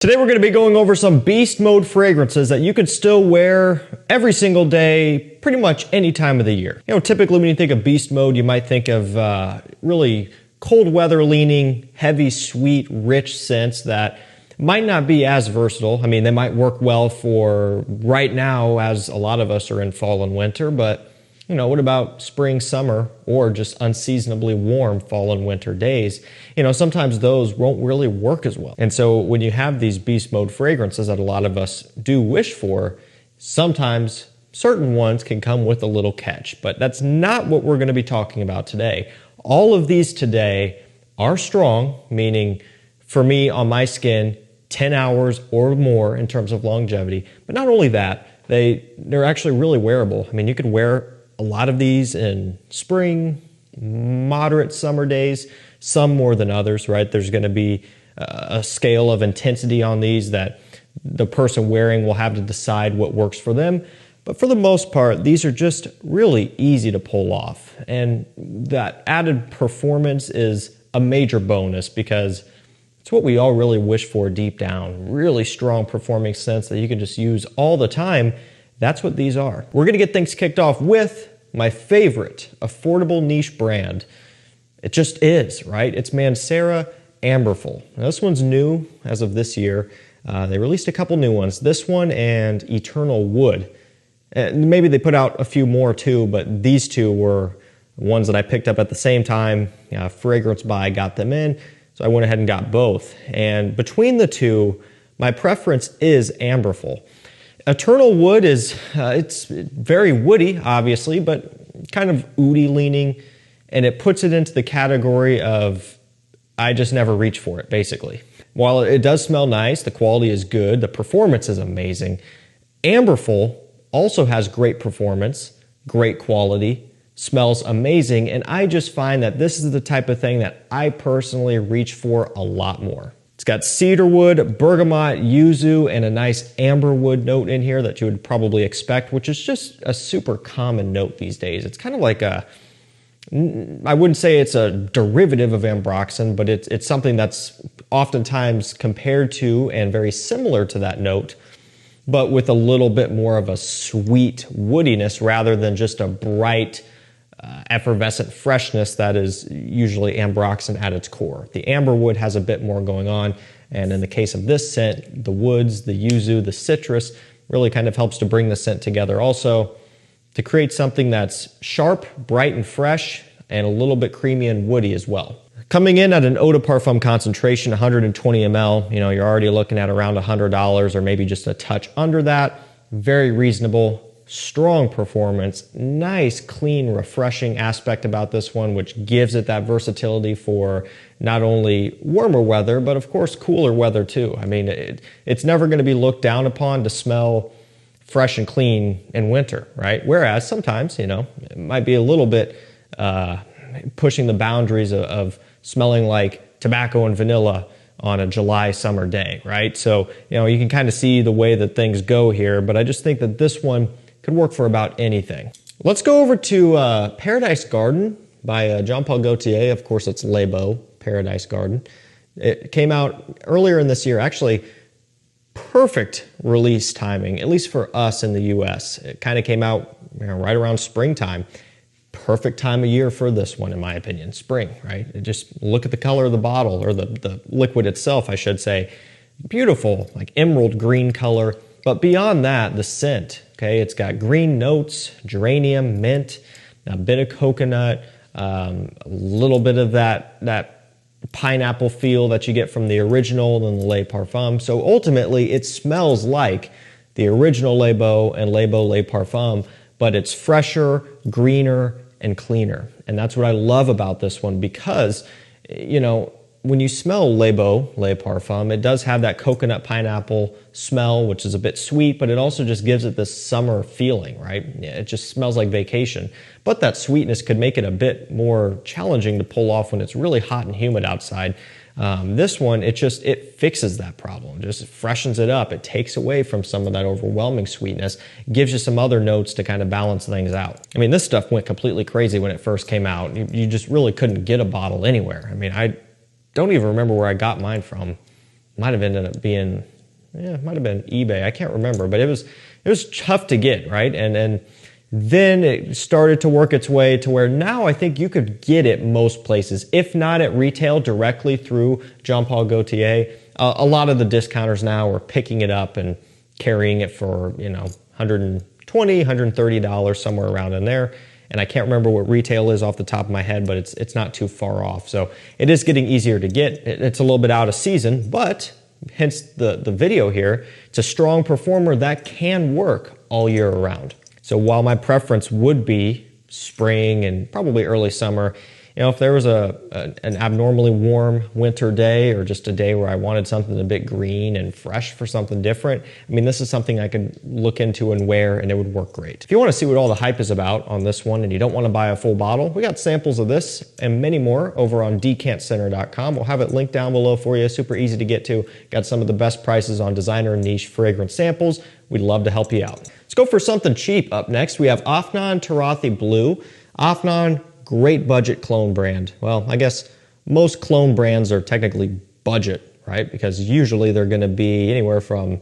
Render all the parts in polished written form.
Today we're going to be going over some beast mode fragrances that you could still wear every single day, pretty much any time of the year. You know, typically when you think of beast mode, you might think of really cold weather leaning, heavy, sweet, rich scents that might not be as versatile. I mean, they might work well for right now as a lot of us are in fall and winter, but you know, what about spring, summer, or just unseasonably warm fall and winter days? You know, sometimes those won't really work as well. And so when you have these beast mode fragrances that a lot of us do wish for, sometimes certain ones can come with a little catch. But that's not what we're going to be talking about today. All of these today are strong, meaning for me on my skin, 10 hours or more in terms of longevity. But not only that, they're actually really wearable. I mean, you could wear a lot of these in spring, moderate summer days, some more than others, right? There's going to be a scale of intensity on these that the person wearing will have to decide what works for them. But for the most part, these are just really easy to pull off. And that added performance is a major bonus because it's what we all really wish for deep down. Really strong performing scents that you can just use all the time. That's what these are. We're going to get things kicked off with my favorite affordable niche brand. It just is, right? It's Mancera Amberful. Now, this one's new as of this year. They released a couple new ones. This one and Eternal Wood. And maybe they put out a few more too, but these two were ones that I picked up at the same time. Fragrance By got them in, so I went ahead and got both. And between the two, my preference is Amberful. Eternal Wood is, it's very woody, obviously, but kind of oudy leaning, and it puts it into the category of, I just never reach for it, basically. While it does smell nice, the quality is good, the performance is amazing. Amberful also has great performance, great quality, smells amazing, and I just find that this is the type of thing that I personally reach for a lot more. It's got cedarwood, bergamot, yuzu, and a nice amberwood note in here that you would probably expect, which is just a super common note these days. It's kind of like a, I wouldn't say it's a derivative of ambroxan, but it's something that's oftentimes compared to and very similar to that note, but with a little bit more of a sweet woodiness rather than just a bright, effervescent freshness that is usually ambroxan at its core. The amberwood has a bit more going on, and in the case of this scent, the woods, the yuzu, the citrus really kind of helps to bring the scent together also to create something that's sharp, bright, and fresh, and a little bit creamy and woody as well. Coming in at an eau de parfum concentration, 120 ml, you know, you're already looking at around $100 or maybe just a touch under that. Very reasonable. Strong performance, nice, clean, refreshing aspect about this one, which gives it that versatility for not only warmer weather, but of course cooler weather too. I mean, it's never going to be looked down upon to smell fresh and clean in winter, right? Whereas sometimes, you know, it might be a little bit pushing the boundaries of smelling like tobacco and vanilla on a July summer day, right? So, you know, you can kind of see the way that things go here, but I just think that this one could work for about anything. Let's go over to Paradise Garden by Jean Paul Gaultier. Of course, it's Les Beaux Paradise Garden. It came out earlier in this year, actually perfect release timing, at least for us in the US. It kind of came out, you know, right around springtime. Perfect time of year for this one, in my opinion, spring, right? Just look at the color of the bottle, or the liquid itself, I should say. Beautiful, like emerald green color. But beyond that, the scent, okay, it's got green notes, geranium, mint, a bit of coconut, a little bit of that pineapple feel that you get from the original and the Les Parfums. So ultimately, it smells like the original Les Beaux and Les Beaux Les Parfums, but it's fresher, greener, and cleaner. And that's what I love about this one because, you know, when you smell Les Beaux, Les Parfums, it does have that coconut pineapple smell, which is a bit sweet, but it also just gives it this summer feeling, right? It just smells like vacation. But that sweetness could make it a bit more challenging to pull off when it's really hot and humid outside. This one, it fixes that problem, just freshens it up. It takes away from some of that overwhelming sweetness, gives you some other notes to kind of balance things out. I mean, this stuff went completely crazy when it first came out. You just really couldn't get a bottle anywhere. I mean, I don't even remember where I got mine from. might have ended up being, yeah, it might have been eBay. I can't remember, but it was tough to get, right? And then it started to work its way to where now I think you could get it most places, if not at retail directly through Jean Paul Gaultier. A lot of the discounters now are picking it up and carrying it for, you know, $120, $130, somewhere around in there. And I can't remember what retail is off the top of my head, but it's not too far off. So it is getting easier to get. It's a little bit out of season, but hence the video here. It's a strong performer that can work all year around. So while my preference would be spring and probably early summer, you know, if there was an abnormally warm winter day or just a day where I wanted something a bit green and fresh for something different, I mean, this is something I could look into and wear and it would work great. If you want to see what all the hype is about on this one and you don't want to buy a full bottle, we got samples of this and many more over on decantcenter.com. We'll have it linked down below for you. Super easy to get to. Got some of the best prices on designer and niche fragrance samples. We'd love to help you out. Let's go for something cheap. Up next, we have Afnan Turathi Blue. Afnan, great budget cologne brand. Well, I guess most cologne brands are technically budget, right? Because usually they're going to be anywhere from,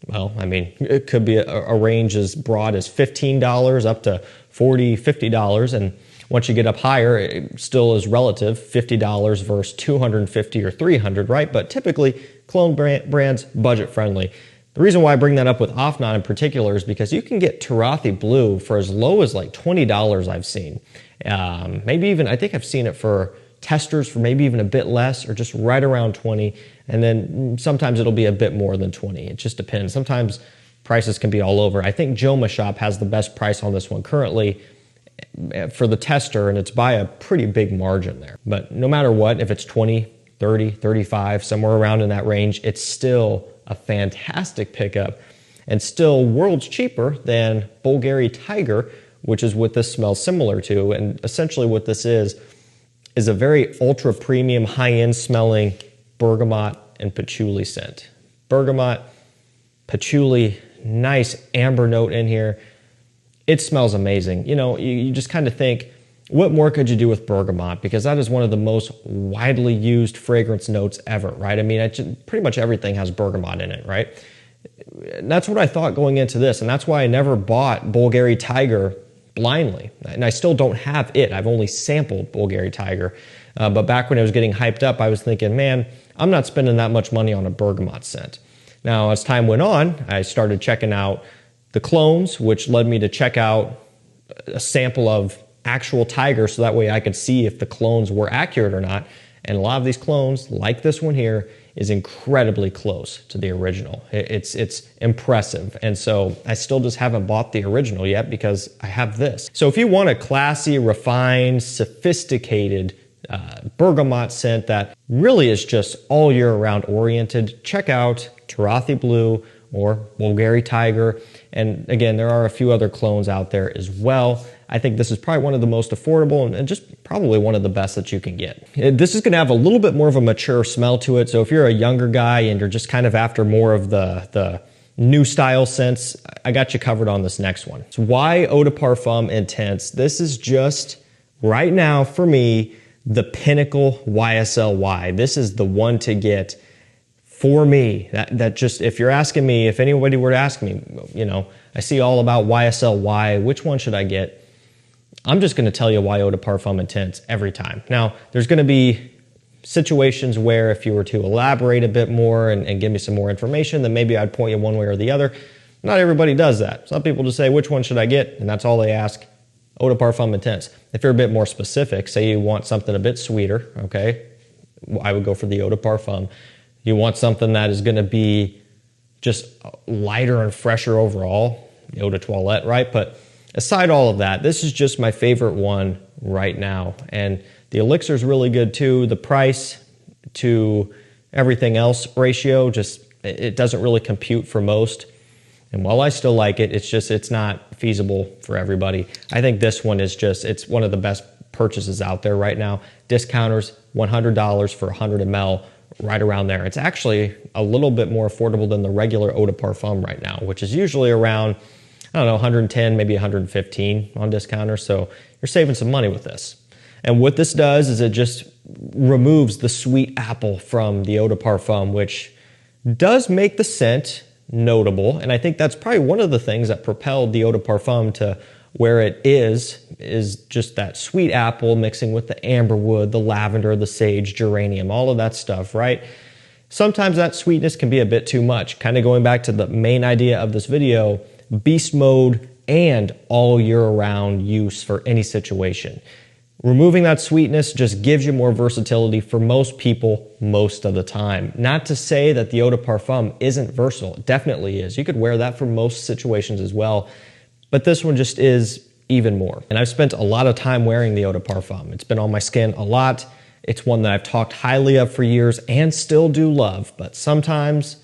well, I mean, it could be a range as broad as $15 up to $40, $50. And once you get up higher, it still is relative, $50 versus $250 or $300, right? But typically, cologne brands, budget friendly. The reason why I bring that up with Afnan in particular is because you can get Turathi Blue for as low as like $20 I've seen. Maybe even, I think I've seen it for testers for maybe even a bit less or just right around 20. And then sometimes it'll be a bit more than 20. It just depends. Sometimes prices can be all over. I think Joma Shop has the best price on this one currently for the tester, and it's by a pretty big margin there. But no matter what, if it's 20, 30, 35, somewhere around in that range, it's still a fantastic pickup and still worlds cheaper than Bulgari Tiger, which is what this smells similar to. And essentially what this is a very ultra premium, high-end smelling bergamot and patchouli scent. Bergamot, patchouli, nice amber note in here. It smells amazing. You know, you just kind of think, what more could you do with bergamot? Because that is one of the most widely used fragrance notes ever, right? I mean, pretty much everything has bergamot in it, right? And that's what I thought going into this, and that's why I never bought Bulgari Tiger blindly. And I still don't have it. I've only sampled Bulgari Tiger. But back when it was getting hyped up, I was thinking, man, I'm not spending that much money on a bergamot scent. Now, as time went on, I started checking out the clones, which led me to check out a sample of actual Tiger so that way I could see if the clones were accurate or not. And a lot of these clones, like this one here, is incredibly close to the original. It's impressive. And so I still just haven't bought the original yet because I have this. So if you want a classy, refined, sophisticated bergamot scent that really is just all year round oriented, check out Turathi Blue or Bulgari Tiger. And again, there are a few other clones out there as well. I think this is probably one of the most affordable and just probably one of the best that you can get. This is going to have a little bit more of a mature smell to it. So if you're a younger guy and you're just kind of after more of the new style scents, I got you covered on this next one. It's Y Eau de Parfum Intense. This is just right now for me, the pinnacle YSL Y. This is the one to get for me. That just, if you're asking me, if anybody were to ask me, you know, I see all about YSL Y, which one should I get? I'm just going to tell you Y Eau de Parfum Intense every time. Now, there's going to be situations where if you were to elaborate a bit more and give me some more information, then maybe I'd point you one way or the other. Not everybody does that. Some people just say, which one should I get? And that's all they ask. Eau de Parfum Intense. If you're a bit more specific, say you want something a bit sweeter, okay, I would go for the Eau de Parfum. You want something that is going to be just lighter and fresher overall, the Eau de Toilette, right? But aside all of that, this is just my favorite one right now. And the elixir is really good too. The price to everything else ratio, just it doesn't really compute for most. And while I still like it, it's not feasible for everybody. I think this one is it's one of the best purchases out there right now. Discounters, $100 for 100 ml, right around there. It's actually a little bit more affordable than the regular Eau de Parfum right now, which is usually around, I don't know, 110, maybe 115 on discounter. So you're saving some money with this. And what this does is it just removes the sweet apple from the Eau de Parfum, which does make the scent notable, and I think that's probably one of the things that propelled the Eau de Parfum to where it is just that sweet apple mixing with the amberwood, the lavender, the sage, geranium, all of that stuff, right? Sometimes that sweetness can be a bit too much. Kind of going back to the main idea of this video, beast mode and all year round use for any situation. Removing that sweetness just gives you more versatility for most people most of the time. Not to say that the Eau de Parfum isn't versatile. It definitely is. You could wear that for most situations as well. But this one just is even more. And I've spent a lot of time wearing the Eau de Parfum. It's been on my skin a lot. It's one that I've talked highly of for years and still do love. But sometimes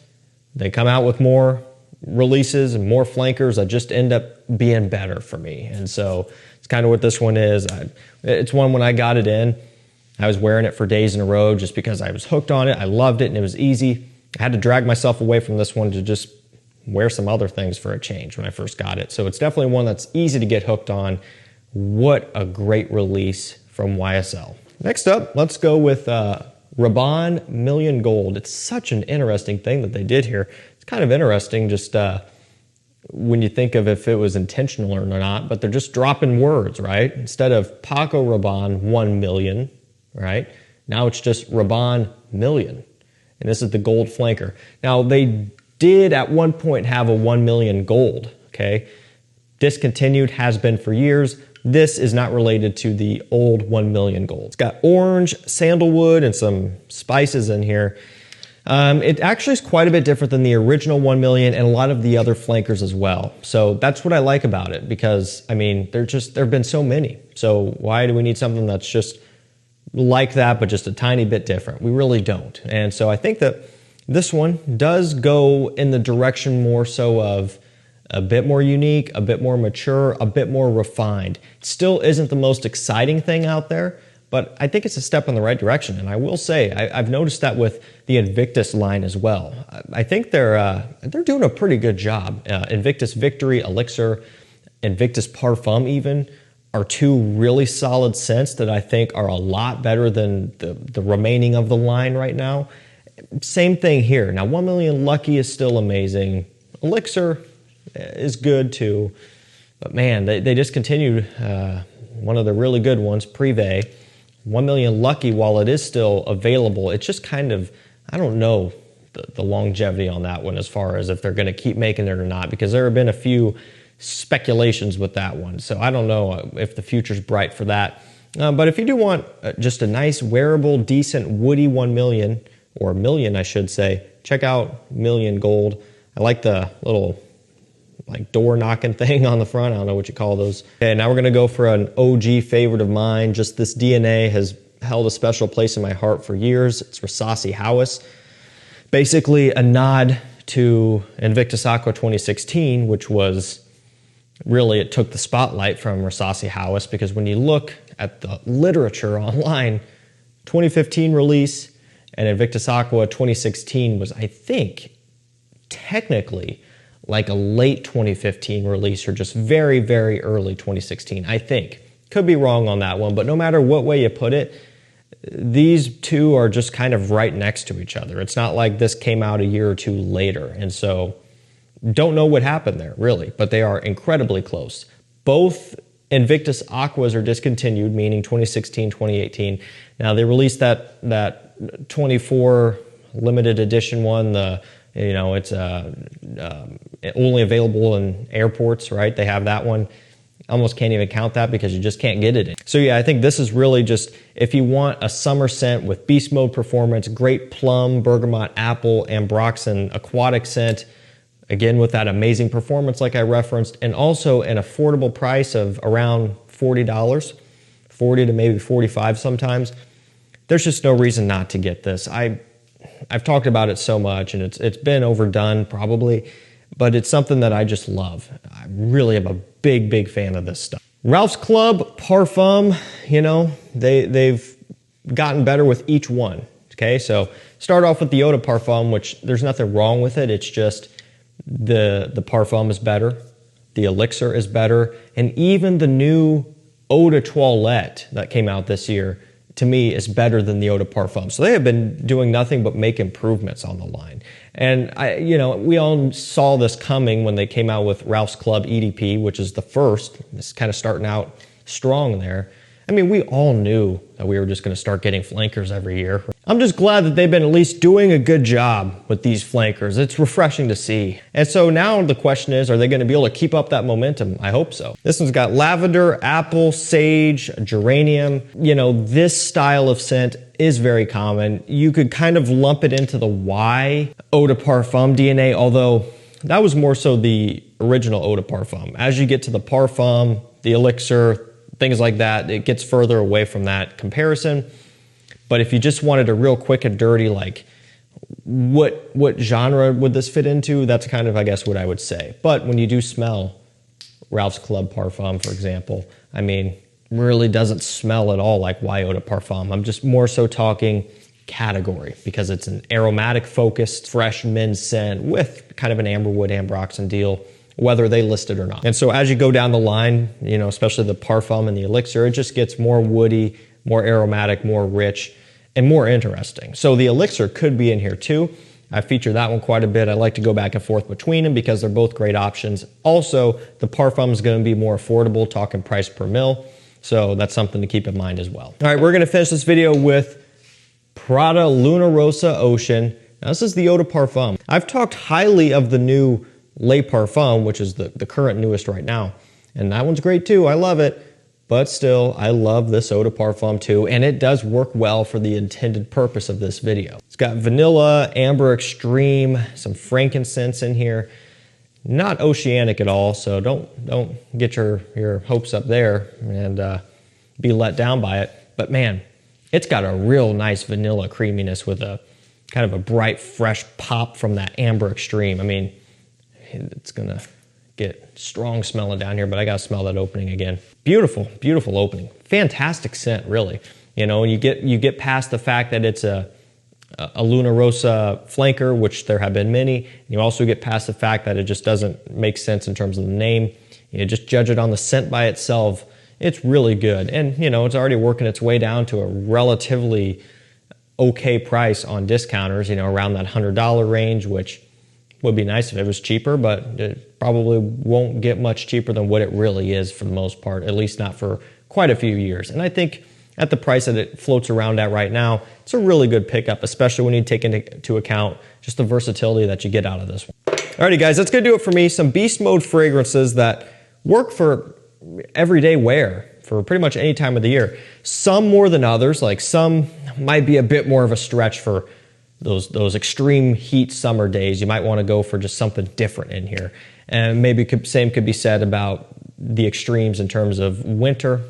they come out with more releases and more flankers that just end up being better for me. And so it's kind of what this one is. It's one when I got it in, I was wearing it for days in a row just because I was hooked on it. I loved it and it was easy. I had to drag myself away from this one to just wear some other things for a change when I first got it. So it's definitely one that's easy to get hooked on. What a great release from YSL. Next up, let's go with Rabanne Million Gold. It's such an interesting thing that they did here. It's kind of interesting just when you think of if it was intentional or not, but they're just dropping words, right? Instead of Paco Rabanne 1 million, right? Now it's just Rabanne Million. And this is the gold flanker. Now they did at one point have a 1 million gold, okay? Discontinued, has been for years. This is not related to the old 1 million gold. It's got orange, sandalwood, and some spices in here. It actually is quite a bit different than the original 1 million and a lot of the other flankers as well. So that's what I like about it because, I mean, there have been so many. So why do we need something that's just like that but just a tiny bit different? We really don't. And so I think that this one does go in the direction more so of a bit more unique, a bit more mature, a bit more refined. It still isn't the most exciting thing out there, but I think it's a step in the right direction. And I will say, I've noticed that with the Invictus line as well. I think they're doing a pretty good job. Invictus Victory, Elixir, Invictus Parfum even are two really solid scents that I think are a lot better than the remaining of the line right now. Same thing here. Now, 1 million Lucky is still amazing. Elixir is good too. But man, they discontinued one of the really good ones, Privé. 1 million Lucky, while it is still available, it's just kind of, I don't know the longevity on that one as far as if they're going to keep making it or not, because there have been a few speculations with that one. So I don't know if the future's bright for that. But if you do want just a nice, wearable, decent, woody 1 million, or million, I should say, check out Million Gold. I like the little like door knocking thing on the front. I don't know what you call those. Okay, now we're gonna go for an OG favorite of mine. Just this DNA has held a special place in my heart for years. It's Rasasi Hawas. Basically a nod to Invictus Aqua 2016, which was really, it took the spotlight from Rasasi Hawas, because when you look at the literature online, 2015 release, and Invictus Aqua 2016 was, I think, technically like a late 2015 release or just very, very early 2016, I think. Could be wrong on that one, but no matter what way you put it, these two are just kind of right next to each other. It's not like this came out a year or two later, and so don't know what happened there, really, but they are incredibly close. Both Invictus Aquas are discontinued, meaning 2016, 2018. Now, they released that 24 limited edition one, it's only available in airports, right? They have that one. Almost can't even count that because you just can't get it in. So yeah, I think this is really just, if you want a summer scent with beast mode performance, great plum, bergamot, apple, ambroxan, aquatic scent, again with that amazing performance like I referenced, and also an affordable price of around $40, 40 to maybe 45 sometimes, there's just no reason not to get this. I've talked about it so much, and it's been overdone probably, but it's something that I just love. I really am a big, big fan of this stuff. Ralph's Club Parfum, they've gotten better with each one, okay? So start off with the Eau de Parfum, which there's nothing wrong with it. It's just the Parfum is better, the Elixir is better, and even the new Eau de Toilette that came out this year to me, is better than the Eau de Parfum. So they have been doing nothing but make improvements on the line. And we all saw this coming when they came out with Ralph's Club EDP, which is the first. It's kind of starting out strong there. I mean, we all knew that we were just going to start getting flankers every year. I'm just glad that they've been at least doing a good job with these flankers. It's refreshing to see. And so now the question is, are they going to be able to keep up that momentum? I hope so. This one's got lavender, apple, sage, geranium. You know, this style of scent is very common. You could kind of lump it into the Y Eau de Parfum DNA, although that was more so the original Eau de Parfum. As you get to the Parfum, the Elixir, things like that, it gets further away from that comparison. But if you just wanted a real quick and dirty, like what genre would this fit into, that's kind of, I guess, what I would say. But when you do smell Ralph's Club Parfum, for example, I mean, really doesn't smell at all like Y Eau de Parfum. I'm just more so talking category, because it's an aromatic focused fresh men's scent with kind of an amberwood ambroxan deal, whether they list it or not. And so as you go down the line, you know, especially the Parfum and the Elixir, it just gets more woody, more aromatic, more rich, and more interesting. So the Elixir could be in here too. I feature that one quite a bit. I like to go back and forth between them because they're both great options. Also, the Parfum is going to be more affordable, talking price per mil. So that's something to keep in mind as well. All right, we're going to finish this video with Prada Luna Rossa Ocean. Now, this is the Eau de Parfum. I've talked highly of the new Le Parfum, which is the current newest right now. And that one's great too. I love it. But still, I love this Eau de Parfum too, and it does work well for the intended purpose of this video. It's got vanilla, amber extreme, some frankincense in here. Not oceanic at all, so don't get your hopes up there and be let down by it. But man, it's got a real nice vanilla creaminess with a kind of a bright, fresh pop from that amber extreme. I mean, it's gonna get strong smelling down here, but I gotta smell that opening again. Beautiful, beautiful opening. Fantastic scent, really. You know, you get past the fact that it's a Luna Rossa flanker, which there have been many. And you also get past the fact that it just doesn't make sense in terms of the name. You just judge it on the scent by itself. It's really good. And, you know, it's already working its way down to a relatively okay price on discounters, you know, around that $100 range, which would be nice if it was cheaper, but it probably won't get much cheaper than what it really is for the most part, at least not for quite a few years. And I think at the price that it floats around at right now, it's a really good pickup, especially when you take into account just the versatility that you get out of this one. Alrighty guys, that's gonna do it for me. Some beast mode fragrances that work for everyday wear for pretty much any time of the year. Some more than others, like some might be a bit more of a stretch for those extreme heat summer days. You might want to go for just something different in here. And maybe same could be said about the extremes in terms of winter.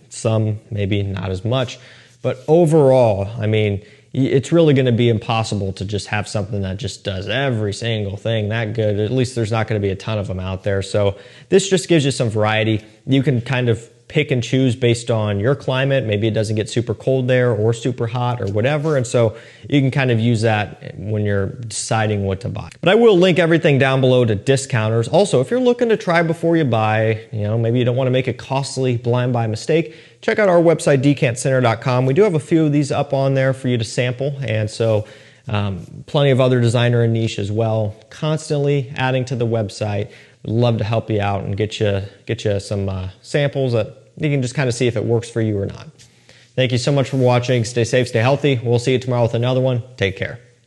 Some maybe not as much, but overall, I mean, it's really going to be impossible to just have something that just does every single thing that good. At least there's not going to be a ton of them out there. So this just gives you some variety. You can kind of pick and choose based on your climate. Maybe it doesn't get super cold there or super hot or whatever. And so you can kind of use that when you're deciding what to buy. But I will link everything down below to discounters. Also, if you're looking to try before you buy, you know, maybe you don't want to make a costly blind buy mistake, check out our website, decantcenter.com. We do have a few of these up on there for you to sample. And so plenty of other designer and niche as well. Constantly adding to the website. We'd love to help you out and get you some samples that you can just kind of see if it works for you or not. Thank you so much for watching. Stay safe, stay healthy. We'll see you tomorrow with another one. Take care.